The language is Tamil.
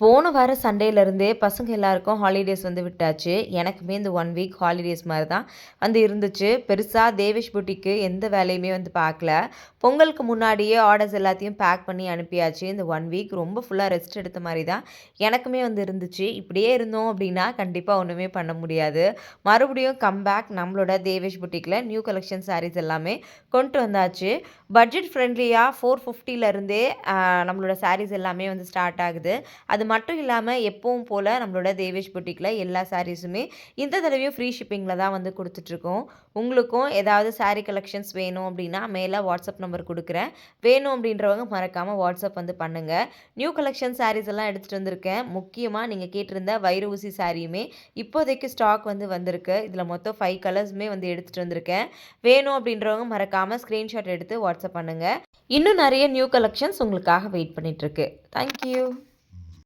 போன வாரம் சண்டேலேருந்தே பசங்க எல்லாருக்கும் ஹாலிடேஸ் வந்து விட்டாச்சு. எனக்குமே இந்த 1 வீக் ஹாலிடேஸ் மாரி தான் வந்து இருந்துச்சு. பெருசா தேவேஷ் புட்டிக்கு எந்த வேலையுமே வந்து பார்க்கல. பொங்கலுக்கு முன்னாடியே ஆர்டர்ஸ் எல்லாத்தையும் பேக் பண்ணி அனுப்பியாச்சு. இந்த 1 வீக் ரொம்ப ஃபுல்லா ரெஸ்ட் எடுத்த மாரி தான் எனக்குமே வந்து இருந்துச்சு. இப்படியே இருந்தோம் அப்படின்னா கண்டிப்பா ஒண்ணுமே பண்ண முடியாது. மறுபடியும் கம்பேக் நம்மளோட தேவேஷ் புட்டிக்ல நியூ கலெக்ஷன் சாரீஸ் எல்லாமே கொண்டு வந்தாச்சு. பட்ஜெட் ஃப்ரெண்ட்லியா 450லேருந்தே நம்மளோட சாரீஸ் எல்லாமே வந்து ஸ்டார்ட் ஆகுது. அது மட்டும் இல்லாமல் எப்பவும் போல் நம்மளோட தேவேஷ் புட்டிக்கில் எல்லா சாரீஸுமே இந்த தடவையும் ஃப்ரீ ஷிப்பிங்கில் தான் வந்து கொடுத்துட்ருக்கோம். உங்களுக்கும் ஏதாவது சாரீ கலெக்ஷன்ஸ் வேணும் அப்படின்னா மேலே வாட்ஸ்அப் நம்பர் கொடுக்குறேன். வேணும் அப்படின்றவங்க மறக்காமல் வாட்ஸ்அப் வந்து பண்ணுங்கள். நியூ கலெக்ஷன் சாரீஸ் எல்லாம் எடுத்துகிட்டு வந்திருக்கேன். முக்கியமாக நீங்கள் கேட்டிருந்த வைர ஊசி சாரியுமே இப்போதைக்கு ஸ்டாக் வந்து வந்திருக்கு. இதில் மொத்தம் 5 கலர்ஸுமே வந்து எடுத்துகிட்டு வந்திருக்கேன். வேணும் அப்படின்றவங்க மறக்காமல் ஸ்க்ரீன்ஷாட் எடுத்து வாட்ஸ்அப் பண்ணுங்கள். இன்னும் நிறைய நியூ கலெக்ஷன்ஸ் உங்களுக்காக வெயிட் பண்ணிகிட்ருக்கு. தேங்க்யூ.